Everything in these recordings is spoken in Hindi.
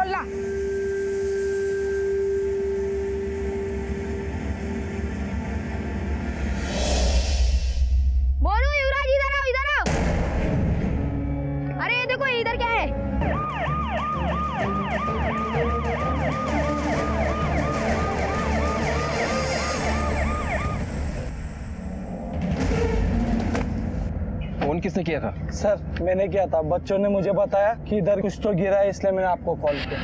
बोलना। बोलो युवराज, इधर आओ, इधर आओ। अरे ये देखो इधर क्या है। फोन किसने किया था? सर मैंने किया था, बच्चों ने मुझे बताया कि इधर कुछ तो गिरा है, इसलिए मैंने आपको कॉल किया।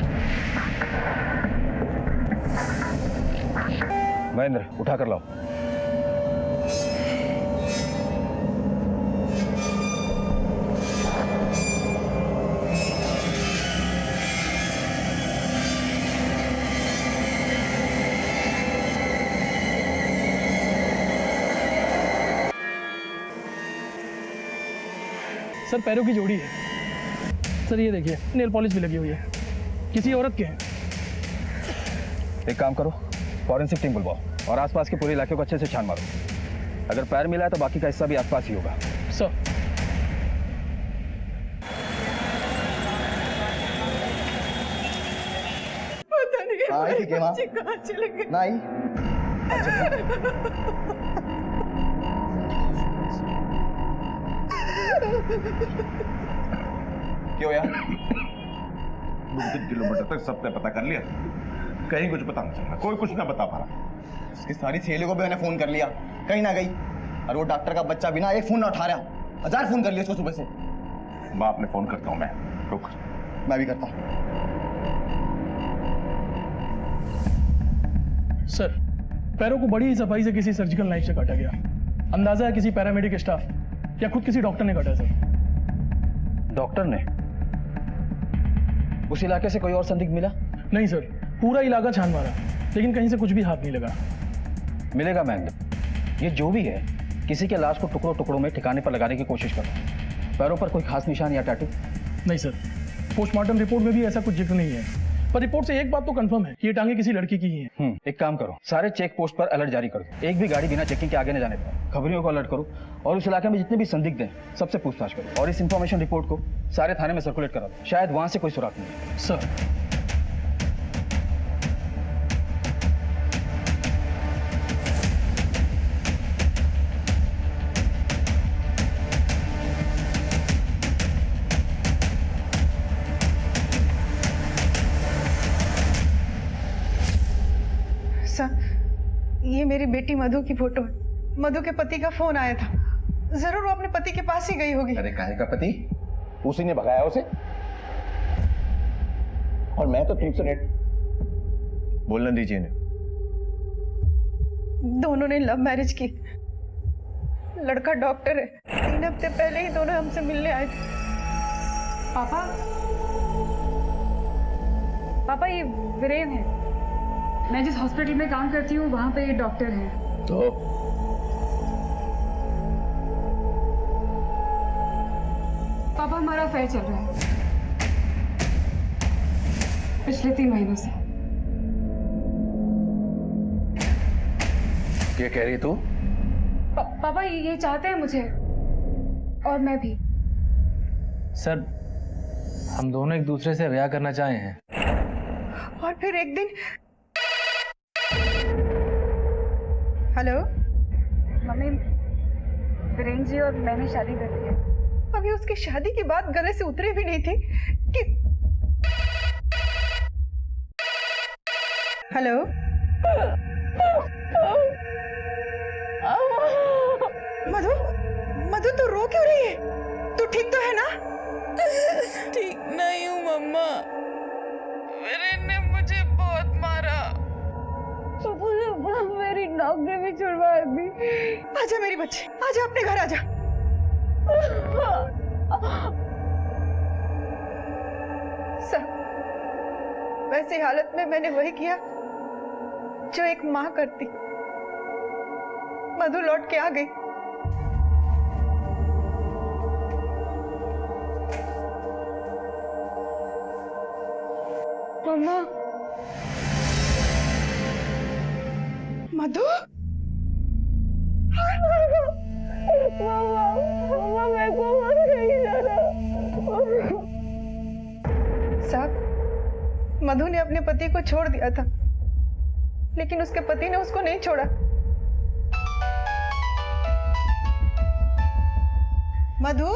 महेंद्र उठा कर लाओ। सर पैरों की जोड़ी है। सर ये देखिए नेल पॉलिश भी लगी हुई है, किसी औरत के हैं। एक काम करो, फॉरेंसिक टीम बुलवाओ और आसपास के पूरे इलाके को अच्छे से छान मारो। अगर पैर मिला है तो बाकी का हिस्सा भी आसपास ही होगा। सर पता नहीं हाँ, ठीक है, माँ। बच्चे कहाँ चले गए। नहीं क्यों यार? 2-3 किलोमीटर तक सब तय पता कर लिया, कहीं कुछ पता नहीं चल रहा, कोई कुछ ना बता पा रहा। उसकी सारी सहेलियों को भी मैंने फोन कर लिया, कहीं ना गई। और वो डॉक्टर का बच्चा बिना एक फोन ना उठा रहा, 1000 फोन कर लिया उसको सुबह से। मैं अपने फोन करता हूँ, मैं रुक। मैं भी करता हूँ। सर पैरों को बड़ी ही सफाई से किसी सर्जिकल नाइफ से काटा गया। अंदाजा है किसी पैरामेडिक स्टाफ या खुद किसी डॉक्टर ने काटा। सर डॉक्टर ने? उस इलाके से कोई और संदिग्ध मिला? नहीं सर, पूरा इलाका छान मारा लेकिन कहीं से कुछ भी हाथ नहीं लगा। मिलेगा महेंद्र, ये जो भी है किसी के लाश को टुकड़ों टुकड़ों में ठिकाने पर लगाने की कोशिश करो। पैरों पर कोई खास निशान या टैटू? नहीं सर, पोस्टमार्टम रिपोर्ट में भी ऐसा कुछ जिक्र नहीं है, पर रिपोर्ट से एक बात तो कंफर्म है कि ये टांगे किसी लड़की की ही हैं। एक काम करो, सारे चेक पोस्ट पर अलर्ट जारी कर दो। एक भी गाड़ी बिना चेकिंग के आगे न जाने पाए। खबरियों को अलर्ट करो और उस इलाके में जितने भी संदिग्ध हैं सबसे पूछताछ करो और इस इंफॉर्मेशन रिपोर्ट को सारे थाने में सर्कुलेट करा दो। शायद वहां से कोई सुराग मिले। सर ये मेरी बेटी मधु की फोटो है। मधु के पति का फोन आया था, जरूर वो अपने पति के पास ही गई होगी। अरे काहे का पति? उसी ने भगाया उसे, और मैं तो तुमसे नेट बोलने दीजिए इन्हें। दोनों ने लव मैरिज की, लड़का डॉक्टर है। 3 हफ्ते पहले ही दोनों हमसे मिलने आए थे। पापा ये वीरेन है, मैं जिस हॉस्पिटल में काम करती हूँ वहां पे ये डॉक्टर हैं। तो पापा हमारा अफेयर चल रहा है पिछले 3 महीनों से। क्या कह रही तू? पापा ये चाहते हैं मुझे, और मैं भी। सर हम दोनों एक दूसरे से ब्याह करना चाहे हैं। और फिर एक दिन हेलो मम्मी, वीरेन जी और मैंने शादी कर ली है। अभी उसकी शादी की बात गले से उतरी भी नहीं थी कि हेलो मधु, मधु तू रो क्यों रही है? तू ठीक तो है ना? ठीक नहीं हूँ मम्मा, वीरेन ने मुझे बहुत मारा। मेरी नौकरी भी छुड़वा दी। आजा मेरी बच्ची, आजा अपने घर आजा। सर, वैसी हालत में मैंने वही किया जो एक माँ करती। मधु लौट के आ गई। मम्मा, मधु, साहब मधु ने अपने पति को छोड़ दिया था, लेकिन उसके पति ने उसको नहीं छोड़ा। मधु,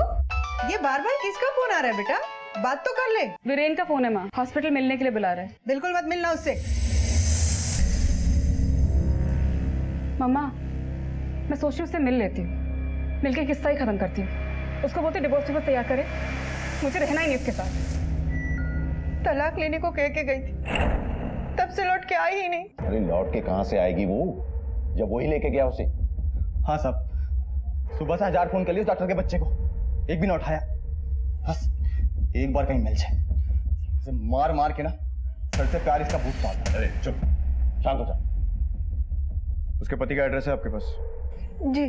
ये बार बार किसका फोन आ रहा है बेटा? बात तो कर ले। वीरेन का फोन है माँ, हॉस्पिटल मिलने के लिए बुला रहा है। बिल्कुल मत मिलना उससे। मम्मा, मैं सोच रही हूँ उससे मिल लेती हूँ, मिलके किस्सा ही खत्म करती हूँ। उसको बोलते डिवोर्स पेपर तैयार करे, मुझे रहना ही नहीं उसके साथ। तलाक लेने को कह के गई थी, तब से लौट के आई ही नहीं। अरे लौट के कहां से आएगी वो, जब वही लेके गया उसे। हाँ साहब, सुबह से 1000 फोन कर लिए उस डॉक्टर के बच्चे को, एक भी ना उठाया। बस एक बार कहीं मिल जाए, इसे मार मार के ना सर से प्यार इसका भूत पाता। अरे चुप, शांत हो जा। उसके पति का एड्रेस है आपके पास? जी।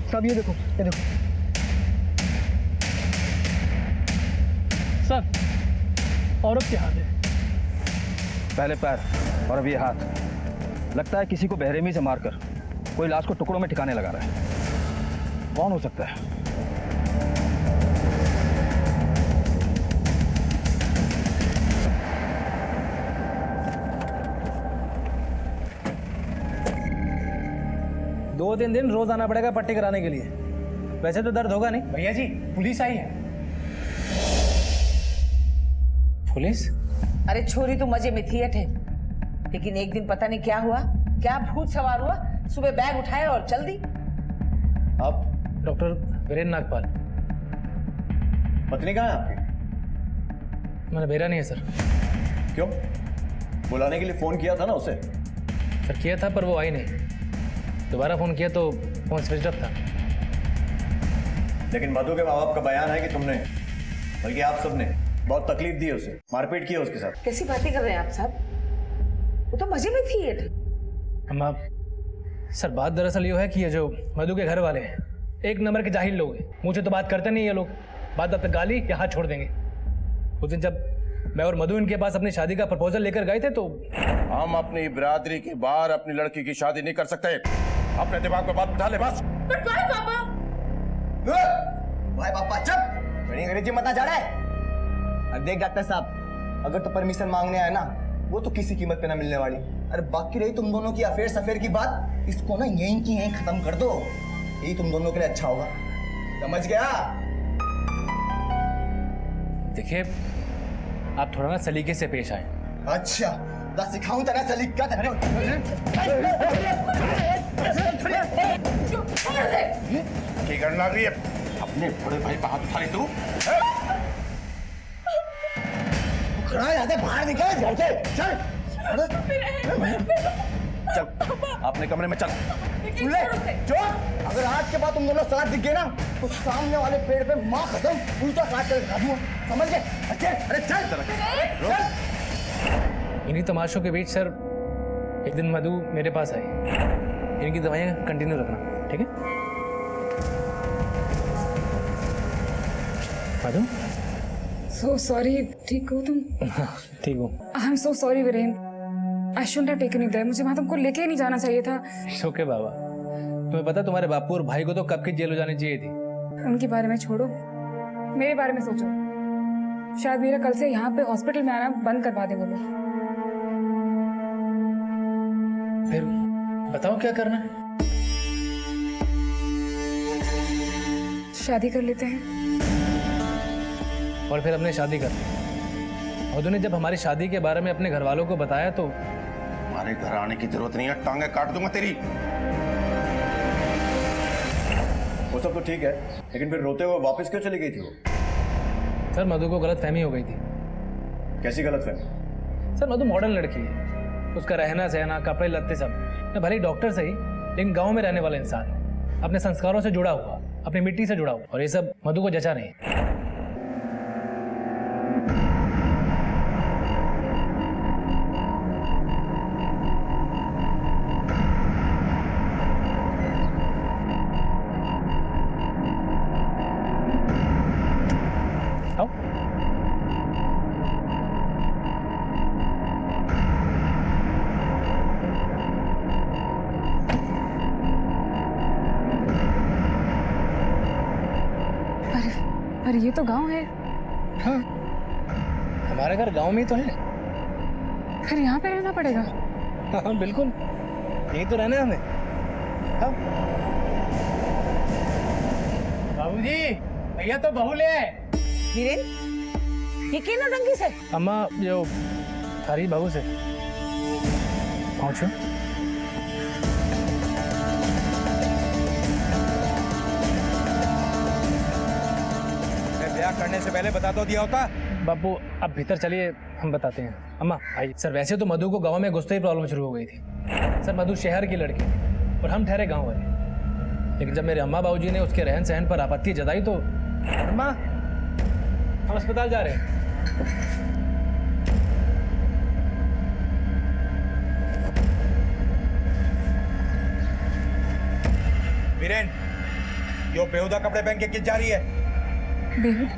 साहब ये देखो, ये देखो। सर, औरत के हाथ है। पहले पैर और अब ये हाथ। लगता है किसी को बेरहमी से मारकर कोई लाश को टुकड़ों में ठिकाने लगा रहा है। कौन हो सकता है? दो तीन दिन रोज आना पड़ेगा पट्टी कराने के लिए। वैसे तो दर्द होगा नहीं। भैया जी, पुलिस आई है। पुलिस? अरे छोरी तो मजे में थी अठे, लेकिन एक दिन पता नहीं क्या हुआ, क्या भूत सवार हुआ, सुबह बैग उठाया और चल दी। आप डॉक्टर वीरेन नागपाल। पत्नी कहाँ है आपकी? मैंने भेजा नहीं है सर। क्यों? बुलाने के लिए फोन किया था ना उसे। सर किया था पर वो आई नहीं। दोबारा फोन किया तो फोन स्विच ऑफ था। लेकिन मधु के माँ बाप का बयान है कि तुमने, बल्कि आप सबने बहुत तकलीफ दी है उसे, मारपीट की है उसके साथ। कैसी बातें कर रहे हैं आप साहब? वो तो मजे में थी अठे। हम आप सर, बात दरअसल ये है कि ये जो मधु के घर वाले हैं एक नंबर के जाहिल लोग हैं। मुझे तो बात करते नहीं ये लोग, बात अब तक गाली या हाथ छोड़ देंगे। उस दिन जब मैं और मधु इनके पास अपनी शादी का प्रपोजल लेकर गए थे तो हम अपनी बिरादरी के बाहर अपनी लड़की की शादी नहीं कर सकते। अपने दिमाग में बात बिठा ले बस। भाई पापा चुप, बड़ी अंग्रेजी मत ना जा रहा है। अब देख डॉक्टर साहब, अगर तो परमिशन मांगने आए ना, वो तो किसी कीमत पे ना मिलने वाली। अरे बाकी रही तुम दोनों की अफेयर की बात, इसको ना यहीं की यहीं खत्म कर दो, यही तुम दोनों के लिए अच्छा होगा। समझ गया? देखिए, आप थोड़ा ना सलीके से पेश आए। अच्छा, ला सिखाऊं तेरा सलीका। क्या करना रही है? अपने बड़े भाई पे हाथ उठा ली तू? खड़ा है, यहाँ से बाहर निकल, घर से चल। चल अपने कमरे में चल। सुन ले, जो अगर आज के बाद तुम दोनों साथ दिख गए ना, तो सामने वाले पेड़ पे माँ कसम उल्टा काट कर खा दूंगा। समझ गए? अरे चल। इन्हीं तमाशों के बीच सर एक दिन मधु मेरे पास आई। इनकी दवाइयाँ कंटिन्यू रखना, ठीक है? Madhu, so sorry. ठीक हो तुम? ठीक हूँ। I am so sorry Viren, I shouldn't have taken you there. मुझे वहां तुमको लेके ही नहीं जाना चाहिए था। ओके बाबा, तुम्हें पता तुम्हारे बापू और भाई को तो कब की जेल हो जानी चाहिए थी। उनके बारे में छोड़ो, मेरे बारे में सोचो। शायद मेरा कल से यहाँ पे हॉस्पिटल में आना बंद करवा दे वो लोग। फिर बताओ क्या करना है? शादी कर लेते हैं और फिर हमने शादी कर ली। और ने जब हमारी शादी के बारे में अपने घर वालों को बताया तो हमारे घर आने की जरूरत नहीं है, टांगे काट दूंगा तेरी। वो सब तो ठीक है, लेकिन फिर रोते हुए वापस क्यों चली गई थी वो? सर मधु को गलतफहमी हो गई थी। कैसी गलतफहमी? सर मधु मॉडर्न लड़की है, उसका रहना सहना कपड़े लत्ते सब। मैं भले ही डॉक्टर सही, लेकिन गांव में रहने वाला इंसान है। अपने संस्कारों से जुड़ा हुआ, अपनी मिट्टी से जुड़ा हुआ, और ये सब मधु को जचा नहीं। अरे ये तो गांव है। हाँ, हमारा घर गांव में ही तो है। फिर यहाँ पे रहना पड़ेगा। हाँ बिल्कुल, यही तो रहना है हमें। हाँ। बाबूजी, भैया तो बहू ले आए। वीरेन, ये क्या नौटंकी से? अम्मा जो थारी बहू से पहुंचो। ब्याह करने से पहले बता तो दिया होता। बापू अब भीतर चलिए, हम बताते हैं। अम्मा आइए। सर वैसे तो मधु को गांव में घुसते ही प्रॉब्लम शुरू हो गई थी। सर मधु शहर की लड़की थी और हम ठहरे गांव वाले। लेकिन जब मेरे अम्मा बाबूजी ने उसके रहन सहन पर आपत्ति जताई तो अम्मा हम अस्पताल जा रहे हैं। वीरेन, यो बेहुदा कपड़े पहन के किस जा रही है? बेहुद?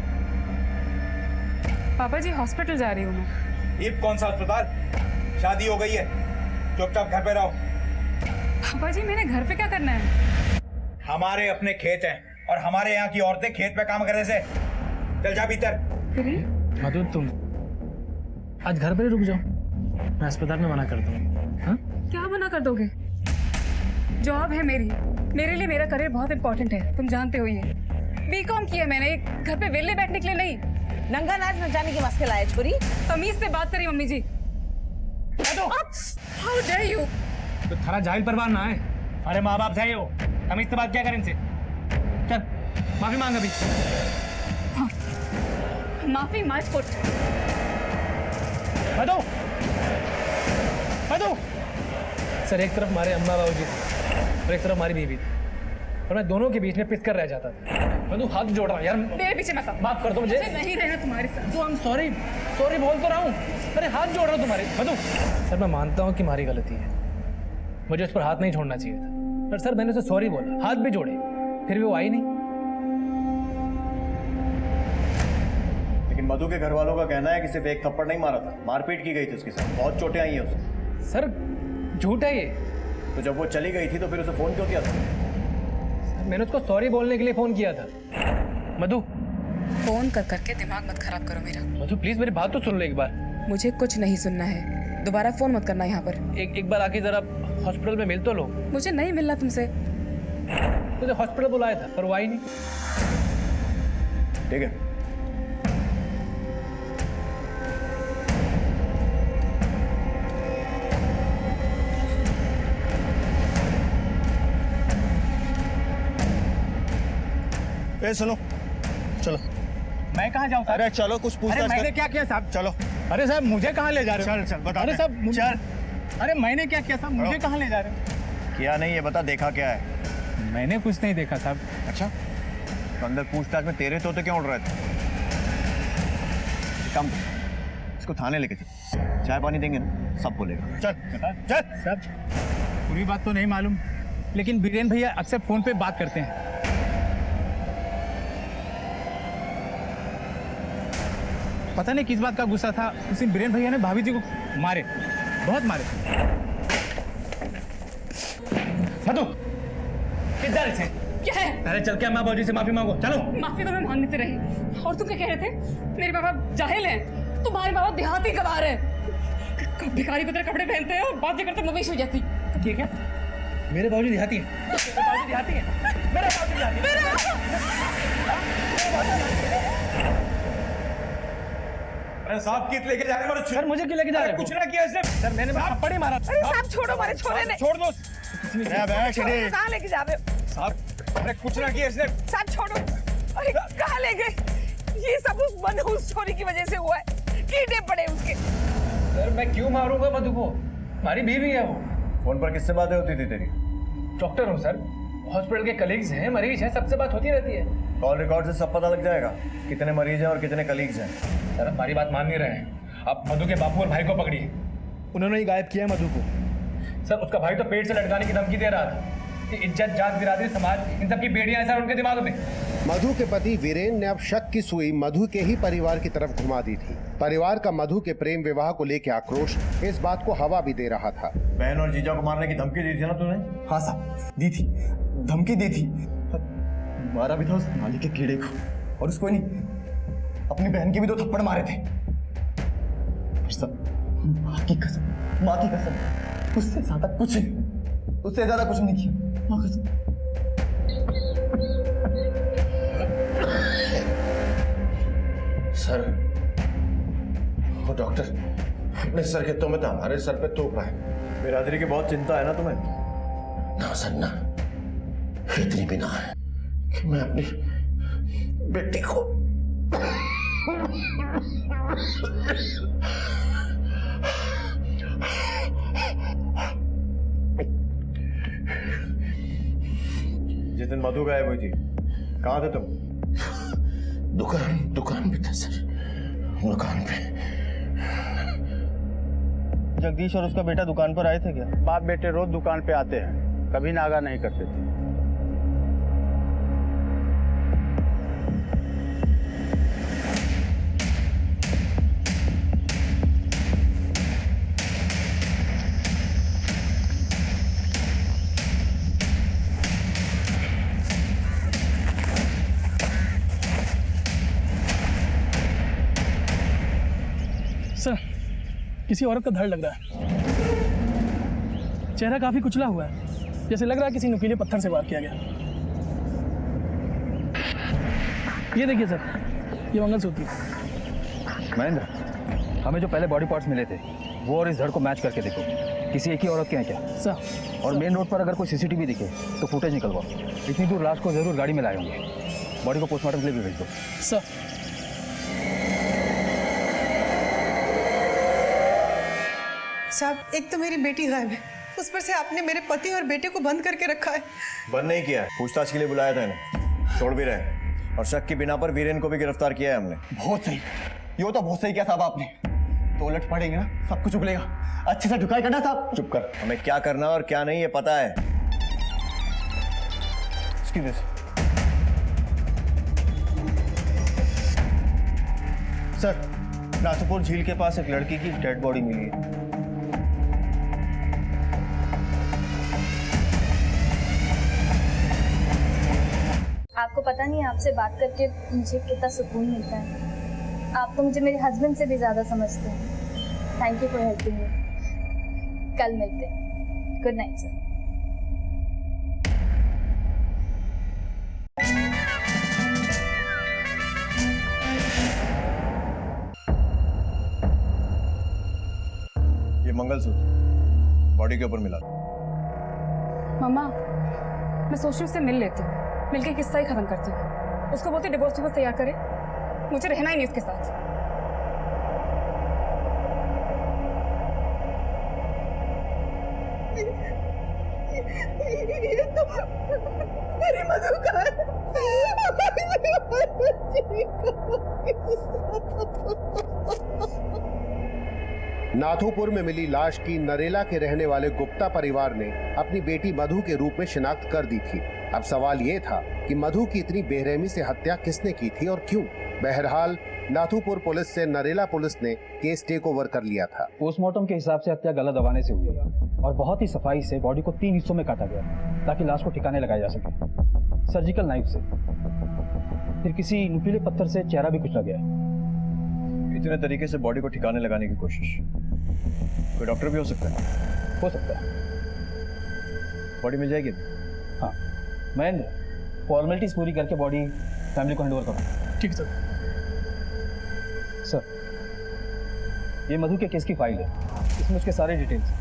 पापा जी हॉस्पिटल जा रही हूँ मैं। ये कौन सा अस्पताल? शादी हो गई है, चुपचाप घर पे रहो। पापा जी मैंने घर पे क्या करना है? हमारे अपने खेत हैं और हमारे यहाँ की औरतें खेत पे काम करने से। चल जा भीतर। मधु तुम आज घर पर ही रुक जाओ, मैं अस्पताल में मना करता हूँ। हाँ? क्या मना कर दोगे? जॉब है मेरी, मेरे लिए मेरा करियर बहुत इंपॉर्टेंट है, तुम जानते हो ये। बीकॉम किया मैंने, घर पे वेले बैठने के लिए नहीं। नंगा नाच नचाने के वास्ते लाए छोरी। तमीज से बात करी mummy ji. How dare you? तो थारा जाहिल परवार ना है। अरे माँ बाप सही हो, तमीज से बात क्या करें इनसे। चल माफी मांग अभी। माफी my foot. Madhu, Madhu. Sir एक तरफ हमारे अम्मा बाबूजी थे और एक तरफ हमारी बीवी थी, और मैं दोनों के बीच में पिस कर रह जाता था। मधु हाथ जोड़ रहा हूँ यार, मेरे पीछे मत आओ। माफ कर दो मुझे। नहीं रहना तुम्हारे साथ। तो सॉरी सॉरी बोल तो रहा हूँ, अरे हाथ जोड़ रहा हूँ तुम्हारे। मधु सर मैं मानता हूँ कि हमारी गलती है, मुझे उस पर हाथ नहीं छोड़ना चाहिए था, पर सर मैंने उसे सॉरी बोला, हाथ भी जोड़े, फिर भी वो आई नहीं। लेकिन मधु के घर वालों का कहना है कि सिर्फ एक थप्पड़ नहीं मारा था, मारपीट की गई थी उसके साथ, बहुत चोटें आई हैं उसे। सर झूठ है ये। तो जब वो चली गई थी तो फिर उसे फोन क्यों किया था? सर मैंने उसको सॉरी बोलने के लिए फोन किया था। मधु फोन कर करके दिमाग मत खराब करो मेरा। मधु प्लीज मेरी बात तो सुन लो एक बार। मुझे कुछ नहीं सुनना है, दोबारा फोन मत करना यहाँ पर। एक बार आके जरा हॉस्पिटल में मिल तो लो। मुझे नहीं मिलना तुमसे। तुझे हॉस्पिटल बुलाया था पर वो आई नहीं। ठीक है, ए सुनो, चलो। मैं कहाँ जाऊँ? अरे चलो कुछ पूछताछ कर। मैंने क्या किया साहब? चलो। अरे साहब मुझे कहाँ ले जा रहे हो? चल चल बता। अरे साहब चल। अरे मैंने क्या किया साहब? मुझे कहाँ ले जा रहे हो? किया नहीं है, बता देखा क्या है? मैंने कुछ नहीं देखा साहब। अच्छा, तो अंदर पूछताछ में तेरे तोते क्यों उड़ रहे थे? कम इसको थाने लेके चल, चाय पानी देंगे ना, सब बोलेगा। चल चल। साहब पूरी बात तो नहीं मालूम, लेकिन बीरेन भैया अक्सर फोन पे बात करते हैं। पता नहीं किस बात का गुस्सा था, उस दिन बीरेन भैया ने भाभी जी को मारे, बहुत मारे। मधु किस जा रहे थे? क्या है? अरे चल के अम्मा बाबूजी से माफी मांगो, चलो। माफी तो मैं मांगने से रही। और तुम क्या कह रहे थे? मेरे बाबा जाहिल हैं, तुम्हारे बाबा देहाती गवार है, भिखारी की तरह कपड़े पहनते हैं और बातें करते मवेशी जैसी। ठीक है, मेरे बाबूजी देहाती हैं। मेरे बाबूजी देहाती हैं। मेरे बाबूजी देहाती हैं। अरे साहब कित लेके जा रहे हो? सर मुझे क्यों लेके जा रहे हो? कुछ ना किया इसने। सर मैंने थप्पड़ ही मारा। अरे साहब छोड़ो, मारे छोड़े ने। छोड़ दो। कहाँ लेके जा रहे हो? साहब अरे कुछ ना किया इसने। साहब छोड़ो। अरे कहाँ ले गए? ये सब उस मनहूस छोरी की वजह से हुआ है, कीड़े पड़े उसके। सर मैं क्यों मारूंगा मधु को? हमारी बीवी है वो। फोन पर किससे बातें होती थी तेरी? डॉक्टर हूँ सर, हॉस्पिटल के कलीग्स हैं, मरीज हैं, सबसे बात होती रहती है। कॉल रिकॉर्ड से सब पता लग जाएगा कितने मरीज हैं और कितने कलीग्स हैं। सर हमारी बात मान नहीं रहे हैं। आप मधु के बापू और भाई को पकड़िए। उन्होंने ही गायब किया है मधु को। सर उसका भाई तो पेट से लटकाने की धमकी दे रहा था कि इज्जत, जात, बिरादरी, समाज, इन सब की बेड़ियां हैं सर उनके दिमाग में। मधु के पति वीरेन ने अब शक की सुई मधु के ही परिवार की तरफ घुमा दी थी। परिवार का मधु के प्रेम विवाह को लेकर आक्रोश इस बात को हवा भी दे रहा था। बहन और जीजा को मारने की धमकी दी थी ना तूने? हाँ साहब, दी थी, धमकी दी थी। मारा भी था उस नाली के कीड़े को, और उसको नहीं, अपनी बहन के भी 2 थप्पड़ मारे थे। माँ की कसम, माँ की कसम, उससे ज्यादा कुछ नहीं, उससे ज्यादा कुछ नहीं किया, माँ कसम। सर, वो डॉक्टर अपने सर के तो में तो हमारे सर पे तोप रहा है। बिरादरी की बहुत चिंता है ना तुम्हें? ना सर ना, इतनी भी ना है कि मैं अपनी बेटी को जिस दिन मधु गायब हुई थी, कहाँ थे तुम? दुकान पे था सर, दुकान पे। जगदीश और उसका बेटा दुकान पर आए थे क्या? बाप बेटे रोज दुकान पे आते हैं, कभी नागा नहीं करते थे। सर किसी औरत का धड़ लग रहा है। चेहरा काफी कुचला हुआ है, जैसे लग रहा है किसी नुकीले पत्थर से वार किया गया। ये देखिए सर, ये मंगलसूत्र। महेंद्र, हमें जो पहले बॉडी पार्ट्स मिले थे वो और इस धड़ को मैच करके देखो, किसी एक ही औरत के हैं क्या? सर। और मेन रोड पर अगर कोई सीसीटीवी दिखे तो फुटेज निकलवाओ। इतनी दूर लाश को जरूर गाड़ी में लाए होंगे। बॉडी को पोस्टमार्टम के लिए भी भेज दो। सर। साहब, एक तो मेरी बेटी गायब है, उस पर से आपने मेरे पति और बेटे को बंद करके रखा है। बंद नहीं किया है, पूछताछ के लिए बुलाया था इन्हें, छोड़ भी रहे, और शक की बिना पर वीरेन को भी गिरफ्तार किया है हमने। बहुत सही, ये तो बहुत सही किया साहब आपने। तो उलट पड़ेंगे ना, सब कुछ उगलेगा। अच्छे से ढुकाई करना साहब। चुप कर, हमें क्या करना और क्या नहीं ये पता है। सर, नाथुपुर झील के पास एक लड़की की डेड बॉडी मिली है। आपको पता नहीं, आपसे बात करके मुझे कितना सुकून मिलता है। आप तो मुझे मेरे हस्बैंड से भी ज़्यादा समझते हैं। Thank you for helping me. कल मिलते हैं। Good night sir. ये मंगलसूत्र बॉडी के ऊपर मिला। मम्मा, मैं सोच रही उससे मिल लेती हूँ, मिलके किस्सा ही खत्म करती हूँ। उसको बोलती डिवोर्स पेपर्स तैयार करे, मुझे रहना ही नहीं उसके साथ। ये तो मेरी मधु का है। नाथुपुर में मिली लाश की नरेला के रहने वाले गुप्ता परिवार ने अपनी बेटी मधु के रूप में शिनाख्त कर दी थी। अब सवाल ये था कि मधु की इतनी बेरहमी से हत्या किसने की थी और क्यों? बहरहाल नाथुपुर पुलिस से नरेला पुलिस ने केस टेक ओवर कर लिया था। पोस्टमार्टम के हिसाब से हत्या गला दबाने से हुई है और बहुत ही सफाई से बॉडी को 3 हिस्सों में काटा गया ताकि लाश को ठिकाने लगाया जा सके। सर्जिकल नाइफ से, फिर किसी नुकीले पत्थर से चेहरा भी कुचला गया। इतने तरीके से बॉडी को ठिकाने लगाने की कोशिश, कोई डॉक्टर भी हो सकता है? हो सकता है। बॉडी मिल जाएगी? हाँ महेंद्र, फॉर्मेलिटीज पूरी करके बॉडी फैमिली को हैंडओवर करो। ठीक है सर। सर, ये मधु के केस की फाइल है, इसमें उसके सारे डिटेल्स,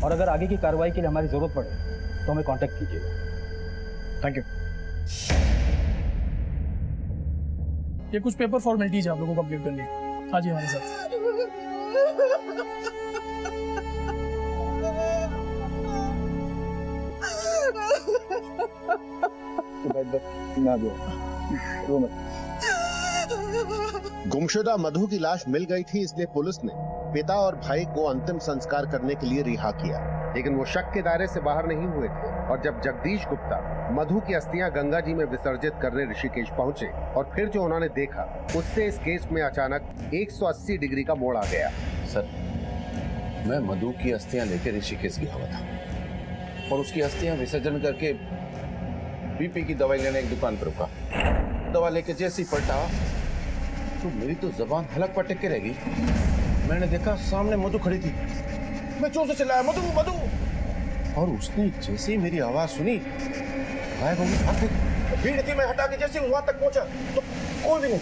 और अगर आगे की कार्रवाई के लिए हमारी जरूरत पड़े तो हमें कांटेक्ट कीजिएगा। Thank you. ये कुछ पेपर फॉर्मेलिटीज आप लोगों को कंप्लीट करनी है। हाँ जी, हमारे साथ। Ha ha ha ha! ना दो रो मत। गुमशुदा मधु की लाश मिल गई थी, इसलिए पुलिस ने पिता और भाई को अंतिम संस्कार करने के लिए रिहा किया, लेकिन वो शक के दायरे से बाहर नहीं हुए थे। और जब जगदीश गुप्ता मधु की अस्थियां गंगा जी में विसर्जित करने ऋषिकेश पहुंचे और फिर जो उन्होंने देखा, उससे इस केस में अचानक 180 डिग्री का मोड़ आ गया। सर, मैं मधु की अस्थियां लेकर ऋषिकेश गया हुआ था और उसकी अस्थियां विसर्जन करके बीपी की दवाई लेने एक दुकान पर रुका। दवा लेके जैसे ही पलटा तो मेरी तो जबान हलक पर टिक के रह गई। मैंने देखा सामने मधु खड़ी थी। मैं जोर से चिल्लाया, मधु मधु, और उसने जैसे ही मेरी आवाज सुनी गायब हो गई। भाग गई। भीड़ थी, मैं हटा के जैसे वहां तक पहुंचा तो कोई भी नहीं।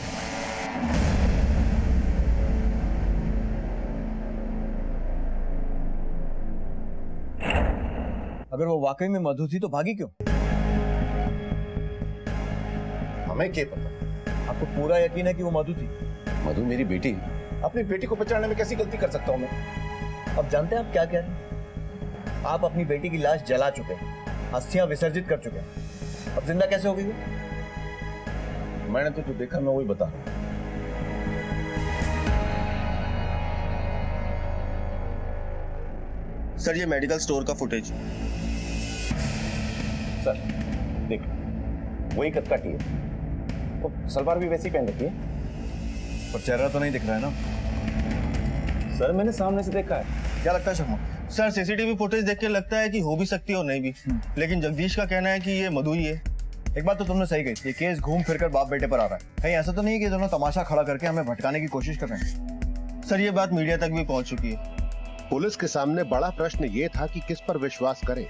अगर वो वाकई में मधु थी तो भागी क्यों? हमें क्या पता? आपको पूरा यकीन है कि वो मधु थी? मधु मेरी बेटी, अपनी बेटी को बचाने में कैसी गलती कर सकता हूँ मैं? अब जानते हैं आप क्या कह रहे हैं? आप अपनी बेटी की लाश जला चुके हैं, अस्थियां विसर्जित कर चुके हैं, अब जिंदा कैसे हो गई वो? मैंने तो जो देखा मैं वही बता रहा हूं। सर ये मेडिकल स्टोर का फुटेज। सर देख, वही कटकाटी है, तो सलवार भी वैसी पहन रखी है, पर चेहरा तो नहीं दिख रहा है ना? सर मैंने सामने से देखा है। क्या लगता है शर्मा? सर सीसीटीवी फुटेज देख के लगता है कि हो भी सकती है और नहीं भी, लेकिन जगदीश का कहना है कि ये मधु ही है। एक बात तो तुमने सही कही, ये केस घूम फिर कर बाप बेटे पर आ रहा है। कहीं ऐसा तो नहीं है कि दोनों तमाशा खड़ा करके हमें भटकाने की कोशिश कर रहे हैं? सर ये बात मीडिया तक भी पहुंच चुकी है। पुलिस के सामने बड़ा प्रश्न ये था कि किस पर विश्वास करें,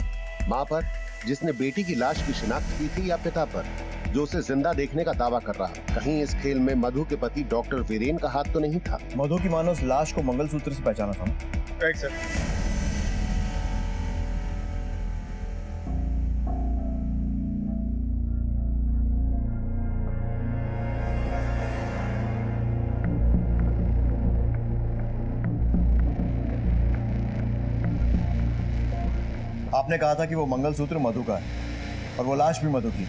मां पर जिसने बेटी की लाश की शिनाख्त की थी, या पिता पर जो उसे जिंदा देखने का दावा कर रहा है। कहीं इस खेल में मधु के पति डॉक्टर वीरेन का हाथ तो नहीं था? मधु की मानो उस लाश को मंगलसूत्र से पहचाना था। Right sir. आपने कहा था कि वो मंगलसूत्र मधु का है और वो लाश भी मधु की,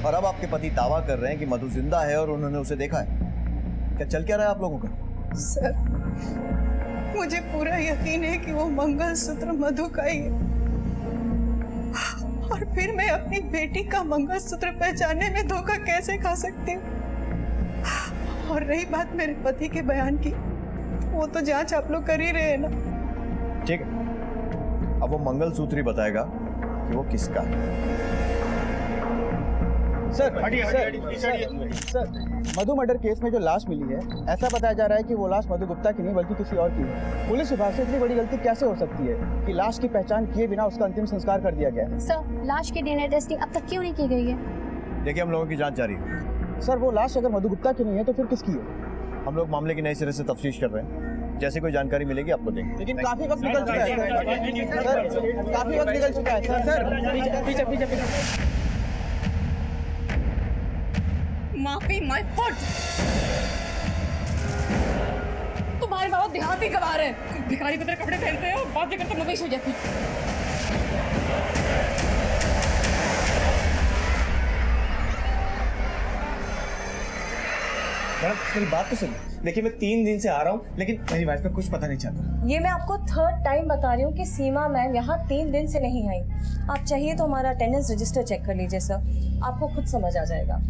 और अब आपके पति दावा कर रहे हैं कि मधु जिंदा है और उन्होंने उसे देखा है। क्या चल क्या रहा है आप लोगों का? सर मुझे पूरा यकीन है कि वो मंगलसूत्र मधु का ही है, और फिर मैं अपनी बेटी का मंगलसूत्र पहचानने में धोखा कैसे खा सकती हूँ? और रही बात मेरे पति के बयान की, वो तो जांच आप लोग कर ही रहे हैं ना। ठीक है, अब वो मंगलसूत्र ही बताएगा कि वो किसका है। सर मधु मर्डर केस में जो लाश मिली है, ऐसा बताया जा रहा है कि वो लाश मधु गुप्ता की नहीं बल्कि किसी और की है। पुलिस विभाग से इतनी बड़ी गलती कैसे हो सकती है कि लाश की पहचान किए बिना उसका अंतिम संस्कार कर दिया गया है? सर लाश की डीएनए टेस्टिंग अब तक क्यों नहीं की गई है? देखिए हम लोगों की जांच जारी है। सर वो लाश अगर मधु गुप्ता की नहीं है तो फिर किसकी है? हम लोग मामले की नए सिरे से तफ्तीश कर रहे हैं, जैसे कोई जानकारी मिलेगी आपको देंगे। लेकिन काफी वक्त निकल चुका है सर, काफी वक्त निकल चुका है सर। पीछे माफी माय फुट। तुम्हारे बाबा देहाती गवार है, भिखारी की तरह कपड़े पहनते हो, बातें करते मवेशी हो जाती। मेरी बात तो सुन। देखिए मैं 3 दिन से आ रहा हूँ, लेकिन मेरी वाइफ का कुछ पता नहीं चलता। ये मैं आपको 3rd टाइम बता रही हूँ कि सीमा मैम यहाँ 3 दिन से नहीं आई। आप चाहिए तो हमारा अटेंडेंस रजिस्टर चेक कर लीजिए सर, आपको खुद समझ आ जाएगा।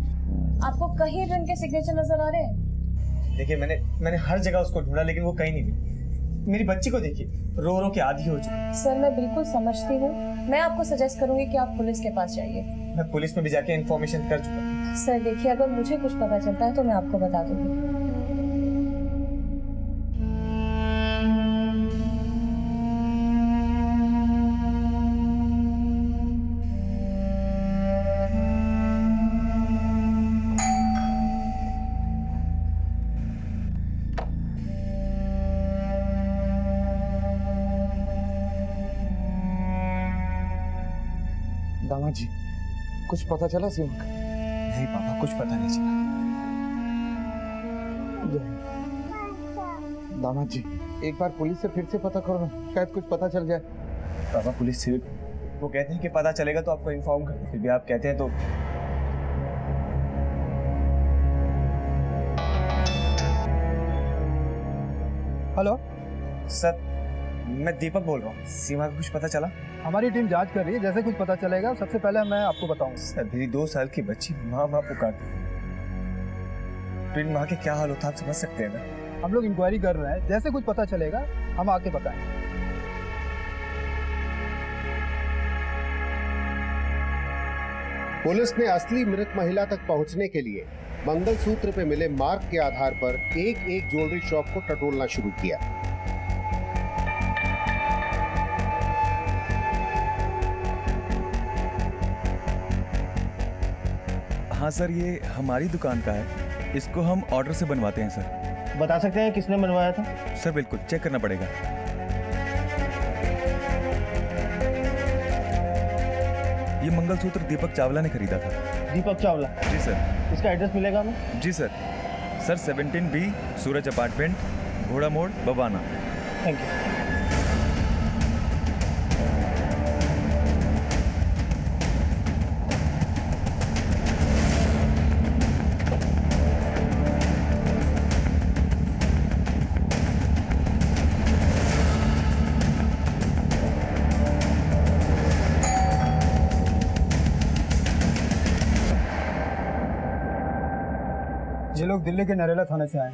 आपको कहीं भी उनके सिग्नेचर नजर आ रहे हैं? देखिए मैंने हर जगह उसको ढूंढा, लेकिन वो कहीं नहीं मिली। मेरी बच्ची को देखिए, रो रो के आधी हो चुकी। सर मैं बिल्कुल समझती हूँ, मैं आपको सजेस्ट करूंगी कि आप पुलिस के पास जाइए। मैं पुलिस में भी जाके इन्फॉर्मेशन कर चुका। सर देखिए, अगर मुझे कुछ पता चलता है तो मैं आपको बता दूंगी। दामाद जी कुछ पता चला सीमा का? नहीं पापा, कुछ पता नहीं चला। दामाद जी एक बार पुलिस से फिर से पता करो ना, शायद कुछ पता चल जाए। पापा पुलिस से वो कहते हैं कि पता चलेगा तो आपको इन्फॉर्म कर दें। फिर भी आप कहते हैं तो हेलो सर, मैं दीपक बोल रहा हूँ। सीमा का कुछ पता चला? हमारी टीम जांच कर रही है, जैसे कुछ पता चलेगा सबसे पहले मैं आपको बताऊंगा। सर, मेरी 2 साल की बच्ची माँ माँ पुकारती है। फिर माँ के क्या हाल होता है आप समझ सकते हैं ना। हम लोग इंक्वायरी कर रहे हैं, जैसे कुछ पता चलेगा हम आके बताएंगे। पुलिस ने असली मृत महिला तक पहुंचने के लिए मंगलसूत्र पे मिले मार्क के आधार पर एक एक ज्वेलरी शॉप को टटोलना शुरू किया। हाँ सर, ये हमारी दुकान का है। इसको हम ऑर्डर से बनवाते हैं सर। बता सकते हैं किसने बनवाया था? सर बिल्कुल, चेक करना पड़ेगा। ये मंगलसूत्र दीपक चावला ने खरीदा था। दीपक चावला? जी सर। इसका एड्रेस मिलेगा हमें? जी सर। सर 17B सूरज अपार्टमेंट, घोड़ा मोड़, बवाना। Thank you. ये लोग दिल्ली के नरेला थाने से आए।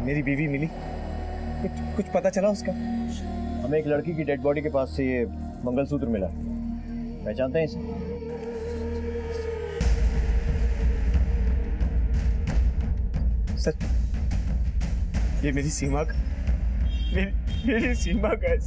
मेरी बीवी मिली? कुछ पता चला उसका? हमें एक लड़की की डेड बॉडी के पास से ये मंगलसूत्र मिला। पहचानते हैं इसे? सर, ये मेरी सीमा का मेरी सीमा का है।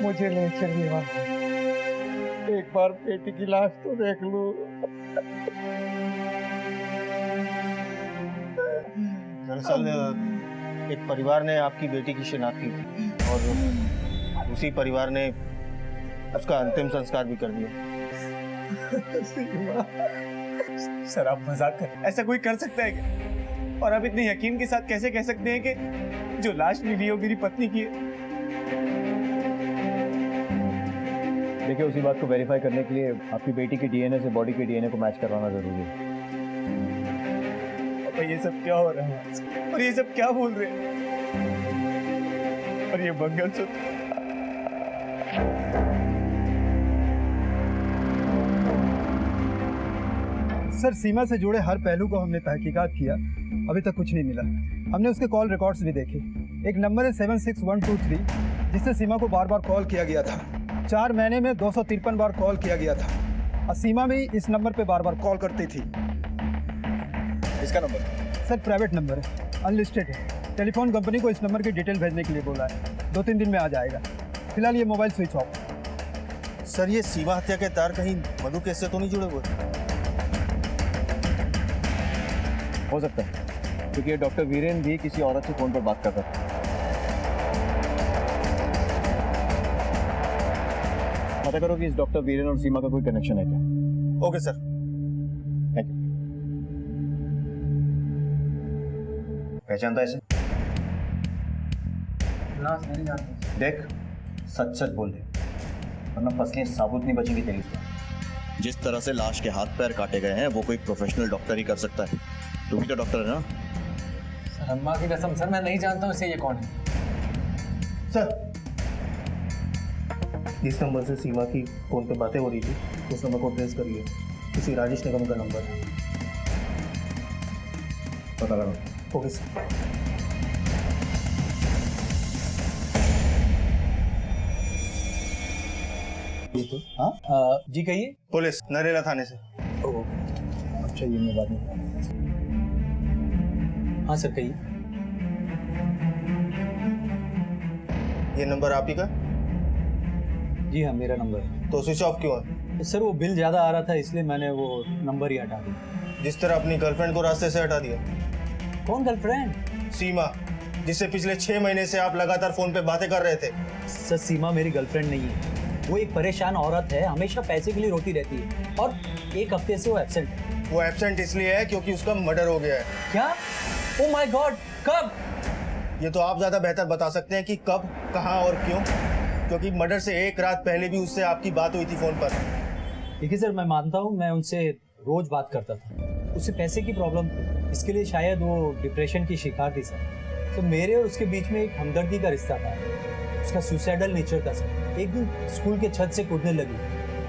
मुझे ले चलिए वहाँ, एक बार बेटी की लाश तो देख लूं। दरअसल एक परिवार ने आपकी बेटी की शिनाख्त की थी और उसी परिवार ने उसका अंतिम संस्कार भी कर दिया। सर, आप मजाक कर, ऐसा कोई कर सकता है क्या? और आप इतने यकीन के साथ कैसे कह सकते हैं कि जो लाश मिली है वो मेरी पत्नी की है? देखिए, उसी बात को वेरीफाई करने के लिए आपकी बेटी की डीएनए से बॉडी के डीएनए को मैच करवाना जरूरी है। तो ये सब क्या हो रहा है? और ये सब क्या बोल रहे हैं? और ये मंगलसूत्र? सर, सीमा से जुड़े हर पहलू को हमने तहकीकात किया, अभी तक कुछ नहीं मिला। हमने उसके कॉल रिकॉर्ड्स भी देखे। एक नंबर है 76123 जिससे सीमा को बार बार कॉल किया गया था। 4 महीने में 253 बार कॉल किया गया था और सीमा भी इस नंबर पे बार बार कॉल करती थी। इसका नंबर? सर, प्राइवेट नंबर है, अनलिस्टेड है। टेलीफोन कंपनी को इस नंबर की डिटेल भेजने के लिए बोला है। 2-3 दिन में आ जाएगा। फिलहाल ये मोबाइल स्विच ऑफ। सर, ये सीमा हत्या के तार कहीं मधु केस से तो नहीं जुड़े हुए? हो सकता है, क्योंकि डॉक्टर वीरेन भी किसी औरत से फोन पर बात कर रहा था। पता करो कि इस डॉक्टर वीरेन और सीमा का कोई कनेक्शन है क्या। Okay sir, thank you. पहचानता है इसे? ना, नहीं जानता। देख, सच सच बोल दे, वरना फसलें साबुत नहीं बचेंगी तेरी उसमें। जिस तरह से लाश के हाथ पैर काटे गए हैं वो कोई प्रोफेशनल डॉक्टर ही कर सकता है। तू भी तो डॉक्टर है ना? सर, अम्मा की कसम सर, मैं नहीं जानता हूँ इसे ये कौन है। सर, जिस नंबर से सीमा की फोन पे बातें हो रही थी उस नंबर को ट्रेस कर लिया। किसी राजेश निगम का नंबर है, पता लगा। Okay sir. हाँ जी, कहिए। पुलिस नरेला थाने से। अच्छा, ये मैं बात नहीं। हाँ सर, कहिए। ये नंबर आप ही का? जी हाँ, मेरा नंबर है। तो स्विच ऑफ क्यों है? सर, वो बिल ज़्यादा आ रहा था इसलिए मैंने वो नंबर ही हटा दिया। जिस तरह अपनी गर्लफ्रेंड को रास्ते से हटा दिया। कौन गर्लफ्रेंड? सीमा, जिससे पिछले 6 महीने से आप लगातार फोन पे बातें कर रहे थे। सर, सीमा मेरी गर्लफ्रेंड नहीं है, वो एक परेशान औरत है, हमेशा पैसे के लिए रोती रहती है और एक हफ्ते से वो एब्सेंट है। वो एब्सेंट इसलिए है क्योंकि उसका मर्डर हो गया है। क्या? ओह माय गॉड, कब? ये तो आप ज्यादा बेहतर बता सकते हैं कि कब, कहाँ और क्यों, क्योंकि मर्डर से एक रात पहले भी उससे आपकी बात हुई थी फोन पर। देखिए सर, मैं मानता हूँ मैं उनसे रोज बात करता था, उसे पैसे की प्रॉब्लम थी, इसके लिए शायद वो डिप्रेशन की शिकार थी सर। तो मेरे और उसके बीच में एक हमदर्दी का रिश्ता था, उसका सुसाइडल नेचर था सर। एक दिन स्कूल के छत से कूदने लगी,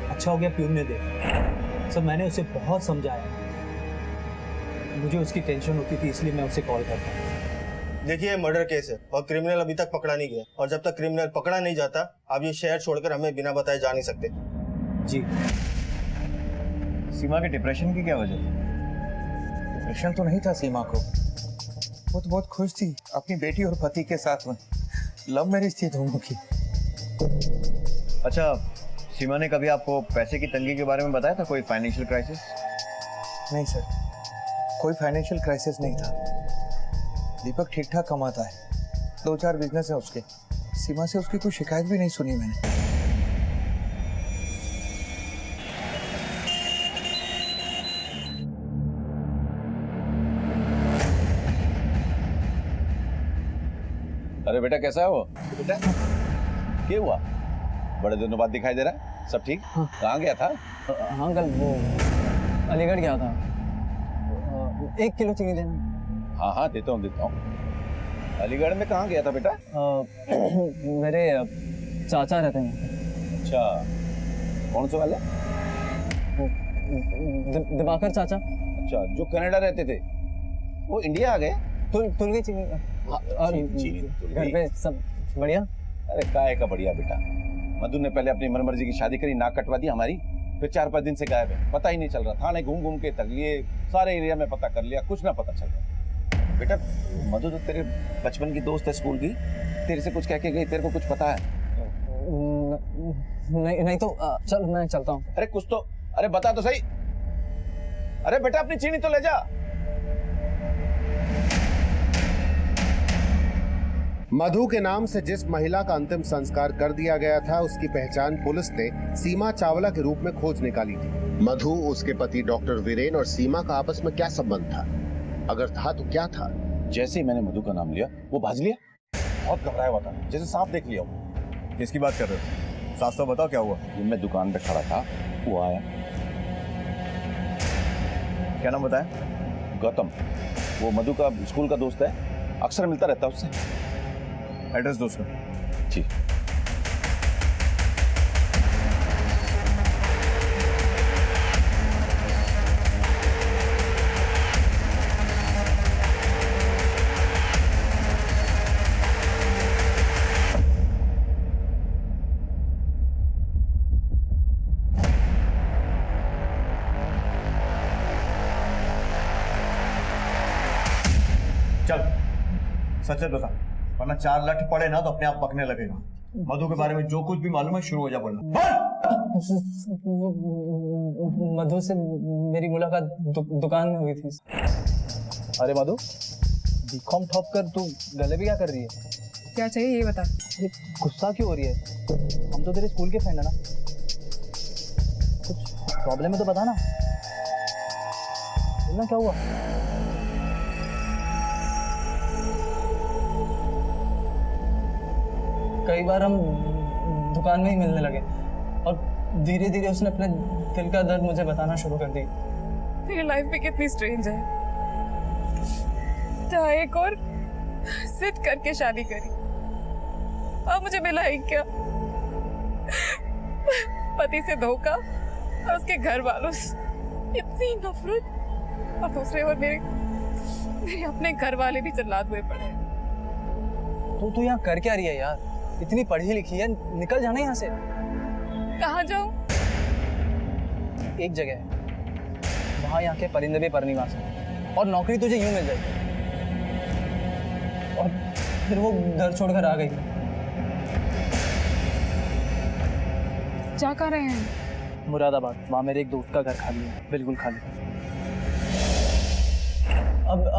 अच्छा हो गया प्यून ने देखा। सर मैंने उसे बहुत समझाया, मुझे उसकी टेंशन होती थी इसलिए मैं उसे कॉल करता था। देखिए मर्डर केस है और क्रिमिनल अभी तक पकड़ा नहीं गया, और जब तक क्रिमिनल पकड़ा नहीं जाता आप ये शहर छोड़कर हमें बिना बताए जा नहीं सकते। जी। सीमा के डिप्रेशन की क्या वजह थी? डिप्रेशन तो नहीं था सीमा को, वो तो बहुत खुश थी अपनी बेटी और पति के साथ में। लव मैरिज थी दोनों की। अच्छा, सीमा ने कभी आपको पैसे की तंगी के बारे में बताया था? कोई फाइनेंशियल क्राइसिस? नहीं सर, कोई फाइनेंशियल क्राइसिस नहीं था। दीपक ठीक ठाक कमाता है, 2-4 बिजनेस है उसके। सीमा से उसकी कोई शिकायत भी नहीं सुनी मैंने। अरे बेटा कैसा है वो? बेटा क्या हुआ? बड़े दिनों बाद दिखाई दे रहा है, सब ठीक? कहाँ गया था? हाँ अंकल, वो अलीगढ़ गया था। 1 किलो चीनी देना। हाँ हाँ देता हूँ। अलीगढ़ में कहाँ गया था बेटा? मेरे चाचा रहते हैं। अच्छा, कौन से वाले? दिवाकर चाचा। अच्छा, जो कनाडा रहते थे वो इंडिया आ गए? तुल गई चीनी। और घर पे सब बढ़िया? अरे काय का बढ़िया बेटा। मधु ने पहले अपनी मनमर्जी की शादी करी, नाक कटवा दी हमारी, फिर 4-5 दिन से गायब है, पता ही नहीं चल रहा। थाने घूम घूम के थक लिए, सारे एरिया में पता कर लिया, कुछ ना पता चल रहा। बेटा मधु तो तेरे बचपन की दोस्त है स्कूल की, तेरे से कुछ कह के गई, तेरे को कुछ पता है? नहीं तो चल मैं चलता हूँ। अरे कुछ तो, अरे बता तो सही। अरे बेटा अपनी चीनी तो ले जा। मधु के नाम से जिस महिला का अंतिम संस्कार कर दिया गया था, उसकी पहचान पुलिस ने सीमा चावला के रूप में खोज निकाली थी। मधु, उसके पति डॉक्टर वीरेन और सीमा का आपस में क्या संबंध था? अगर था तो क्या था? जैसे ही मैंने मधु का नाम लिया वो भाज लिया, बहुत घबराया हुआ था, जैसे सांप देख लिया हो। किसकी बात कर रहे हो? साफ साफ बताओ क्या हुआ? जब मैं दुकान पे खड़ा था वो आया। क्या नाम बताया? गौतम। वो मधु का स्कूल का दोस्त है, अक्सर मिलता रहता है उससे। एड्रेस दो उसका। जी। चल सच बता, वरना 4 लठ पड़े ना तो अपने आप पकने लगेगा। मधु के बारे में जो कुछ भी मालूम है शुरू हो जा बोलना। मधु से मेरी मुलाकात दुकान में हुई थी। अरे मधु, बीकॉम टॉप कर तू गले भी क्या कर रही है? क्या चाहिए ये बता। गुस्सा क्यों हो रही है? हम तो तेरे स्कूल के फ्रेंड है ना, कुछ प्रॉब्लम है तो बता ना। बोलना क्या हुआ? कई बार हम दुकान में ही मिलने लगे और धीरे धीरे उसने अपने दिल का दर्द मुझे बताना शुरू कर दी। मेरी लाइफ भी कितनी स्ट्रेंज है। जहाँ एक और जिद करके शादी करी, अब मुझे मिला ही क्या? पति से धोखा और उसके घर वालों से इतनी नफरत, और दूसरे ओर मेरे अपने घर वाले भी जल्लाद हुए पड़े। तू यहाँ कर क्या रही है यार? इतनी पढ़ी लिखी है, निकल जाना यहाँ से। कहाँ जाऊँ? एक जगह है, वहाँ यहाँ के परिंदे भी परनिवास है, और नौकरी तुझे यूं मिल जाएगी। और फिर वो घर छोड़कर आ गई। जा कर रहे हैं? मुरादाबाद, वहाँ मेरे एक दोस्त का घर खाली है, बिल्कुल खाली।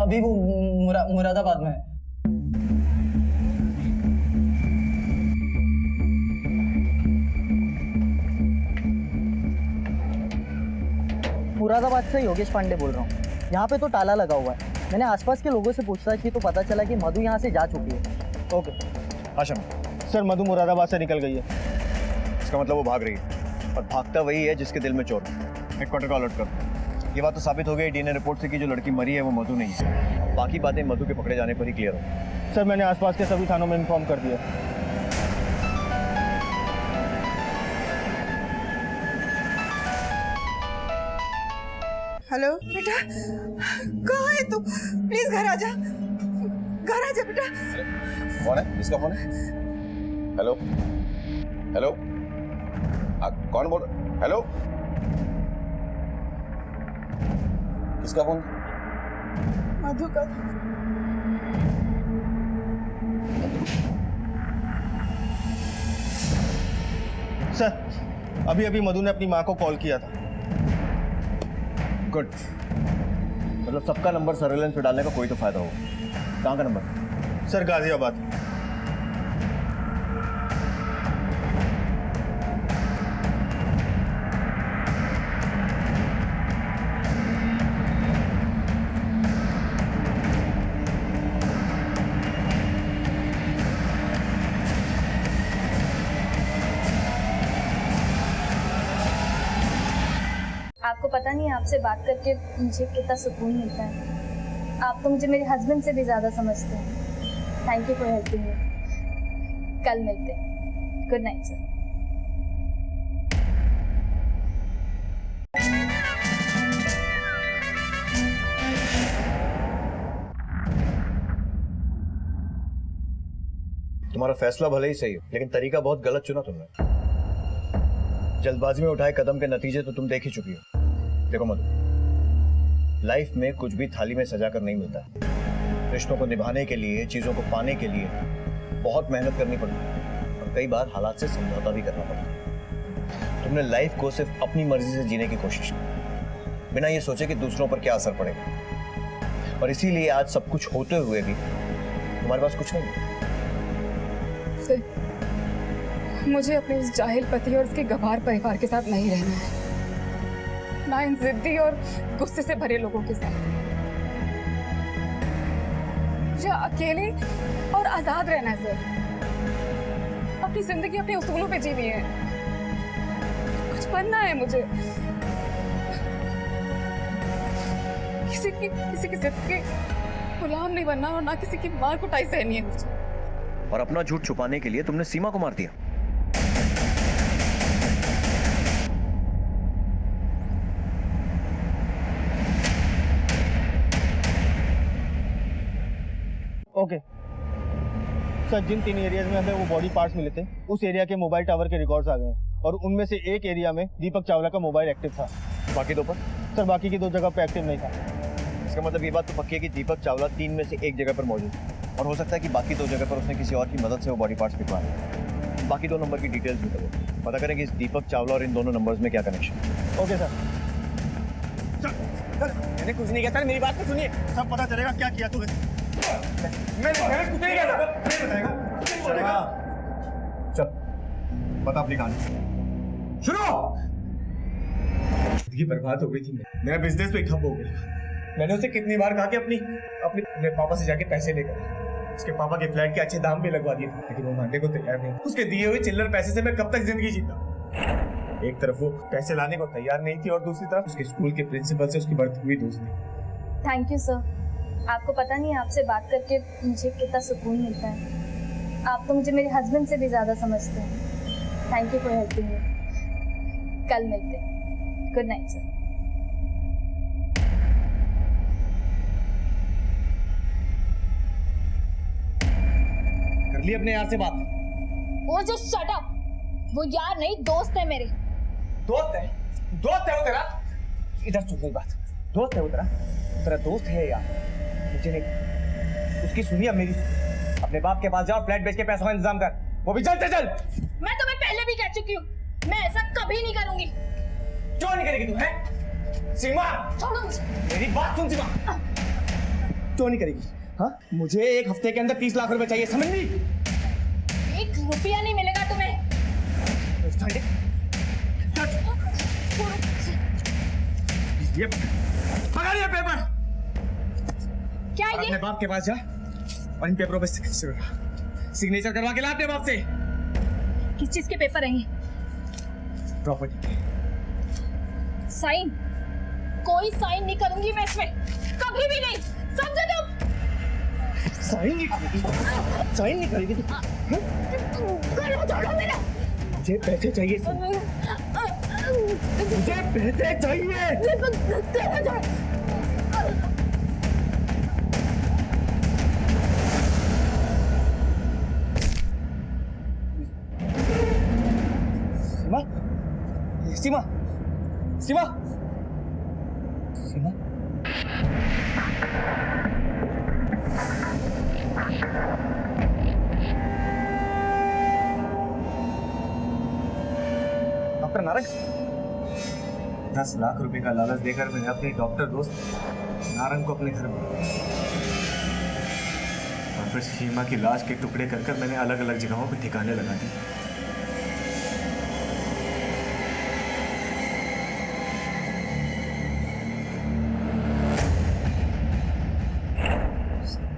अभी वो मुरादाबाद में है। मुरादाबाद से योगेश पांडे बोल रहा हूँ। यहाँ पे तो ताला लगा हुआ है। मैंने आसपास के लोगों से पूछताछ की तो पता चला कि मधु यहाँ से जा चुकी है। ओके आशम, सर मधु मुरादाबाद से निकल गई है। इसका मतलब वो भाग रही है, और भागता वही है जिसके दिल में चोर है। हेडक्वार्टर को अलर्ट कर। ये बात तो साबित हो गई डीएनए रिपोर्ट से कि जो लड़की मरी है वो मधु नहीं है। बाकी बातें मधु के पकड़े जाने पर ही क्लियर हो। सर मैंने आसपास के सभी थानों में इन्फॉर्म कर दिया। हेलो बेटा, कहाँ है तू? प्लीज घर आ जा, घर आ जा बेटा। कौन है? किसका फोन है? हेलो हेलो, कौन बोल? हेलो, किसका फोन? मधु का। सर अभी अभी मधु ने अपनी माँ को कॉल किया था। गुड, मतलब सबका नंबर सर्वेलेंस पे डालने का कोई तो फायदा होगा। कहाँ का नंबर? सर गाजियाबाद। आपको पता नहीं आपसे बात करके मुझे कितना सुकून मिलता है। आप तो मुझे मेरे हस्बैंड से भी ज़्यादा समझते हैं। Thank you for helping me. कल मिलते हैं। Good night sir. तुम्हारा फैसला भले ही सही हो, लेकिन तरीका बहुत गलत चुना तुमने। जल्दबाजी में उठाए कदम के नतीजे तो तुम देख ही चुकी हो। देखो मधु, लाइफ में कुछ भी थाली में सजा कर नहीं मिलता। रिश्तों को निभाने के लिए, चीजों को पाने के लिए बहुत मेहनत करनी पड़ती है, और कई बार हालात से समझौता भी करना पड़ता है। तुमने लाइफ को सिर्फ अपनी मर्जी से जीने की कोशिश की, बिना ये सोचे कि दूसरों पर क्या असर पड़ेगा। और इसीलिए आज सब कुछ होते हुए भी तुम्हारे पास कुछ नहीं है। मुझे अपने उस जाहिल पति और उसके गवार परिवार के साथ नहीं रहना है, ना इन जिद्दी और गुस्से से भरे लोगों के साथ। मुझे अकेले और आजाद रहना है सर। अपनी जिंदगी अपने उसूलों पे जीनी है। कुछ बनना है मुझे। किसी की जिद के गुलाम नहीं बनना, और ना किसी की मार कुटाई सहनी है मुझे। और अपना झूठ छुपाने के लिए तुमने सीमा को मार दिया। ओके सर, जिन 3 एरियाज में हमें वो बॉडी पार्ट्स मिले थे, उस एरिया के मोबाइल टावर के रिकॉर्ड्स आ गए हैं, और उनमें से एक एरिया में दीपक चावला का मोबाइल एक्टिव था। बाकी 2 पर? सर बाकी की 2 जगह पे एक्टिव नहीं था। इसका मतलब ये बात तो पक्की है कि दीपक चावला 3 में से एक जगह पर मौजूद है, और हो सकता है कि बाकी 2 जगह पर उसने किसी और की मदद से वो बॉडी पार्ट्स पिकवाए। बाकी 2 नंबर की डिटेल्स भी करो, पता करें कि इस दीपक चावला और इन दोनों नंबर्स में क्या कनेक्शन। Okay sir. मैंने कुछ नहीं किया सर, मेरी बात तो सुनिए। सब पता चलेगा क्या किया तूने। मैंने कुछ नहीं किया सर। चल बता अपनी कहानी। शुरू। जिंदगी बर्बाद हो गई थी, मेरा बिजनेस भी ठप हो गया। मैंने उसे कितनी बार कहा कि अपने पापा से जाके पैसे लेकर उसके पापा के फ्लैट के अच्छे दाम पे लगवा दिए, लेकिन वो मानने को तैयार नहीं। उसके दिए हुए चिल्लर पैसे से मैं कब तक जिंदगी जीता। एक तरफ वो पैसे लाने को तैयार नहीं थी, और दूसरी तरफ उसके स्कूल के प्रिंसिपल से उसकी बढ़ती हुई दोस्ती। Thank you sir. आपको पता नहीं आपसे बात करके मुझे कितना सुकून मिलता है। आप तो मुझे मेरे हस्बैंड से भी ज़्यादा समझते हैं। Thank you for helping me. कल मिलते हैं। Good night sir. कर ली अपने यार से बात? वो जो शट अप, वो यार नहीं दोस्त है मेरे। दोस्त है? दोस्त है वो तेरा? इधर सुन मेरी बात। दोस्त है वो तेरा दोस्त है यार, मुझे नहीं। उसकी सुनिए, अब मेरी। अपने बाप के पास जाओ, फ्लैट बेच के पैसों का इंतजाम कर, वो भी जल्द से जल्द। मैं तुम्हें पहले भी कह चुकी हूँ, मैं ऐसा कभी नहीं करूंगी। क्यों नहीं करेगी तू? है सीमा, छोड़ो मुझे। मेरी बात सुन सीमा। क्यों नहीं करेगी? हाँ, मुझे 1 हफ्ते के अंदर 30 लाख रुपए चाहिए, समझ ली? 1 रुपया नहीं मिलेगा तुम्हें। ये पकड़ ये पेपर। क्या और ये? अपने बाप के पास जा और इन पेपरों पे सिग्नेचर करवा के ला अपने बाप से। किस चीज के पेपर हैं ये? प्रॉपर्टी। साइन? कोई साइन नहीं करूंगी मैं इसमें, कभी भी नहीं, समझे तुम? साइन नहीं करेगी, साइन नहीं करेगी तू? गला छोड़ो मेरा। मुझे पैसे चाहिए, मुझे पैसे चाहिए। गला छोड़ो। सीमा, सीमा, सीमा, सीमा। डॉक्टर नारंग, 10 लाख रुपए का लालच देकर मैंने अपने डॉक्टर दोस्त नारंग को अपने घर में और फिर सीमा की लाश के टुकड़े कर मैंने अलग अलग जगहों पे ठिकाने लगा दिए।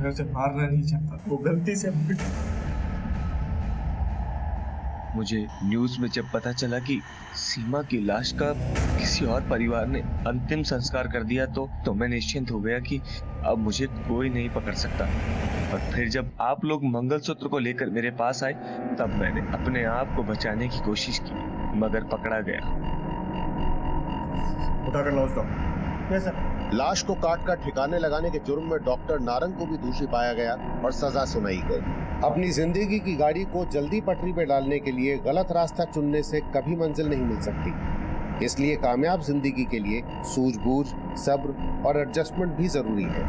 मैं उसे मारना नहीं चाहता, वो गलती से मुझे न्यूज़ में जब पता चला कि सीमा की लाश का किसी और परिवार ने अंतिम संस्कार कर दिया तो मैं निश्चिंत हो गया कि अब मुझे कोई नहीं पकड़ सकता। और फिर जब आप लोग मंगलसूत्र को लेकर मेरे पास आए तब मैंने अपने आप को बचाने की कोशिश की, मगर पकड़ा गया। उठाकर लाओ उसको। Yes sir. लाश को काट कर ठिकाने लगाने के जुर्म में डॉक्टर नारंग को भी दोषी पाया गया और सजा सुनाई गई। अपनी जिंदगी की गाड़ी को जल्दी पटरी पे डालने के लिए गलत रास्ता चुनने से कभी मंजिल नहीं मिल सकती। इसलिए कामयाब जिंदगी के लिए सूझबूझ, सब्र और एडजस्टमेंट भी जरूरी है।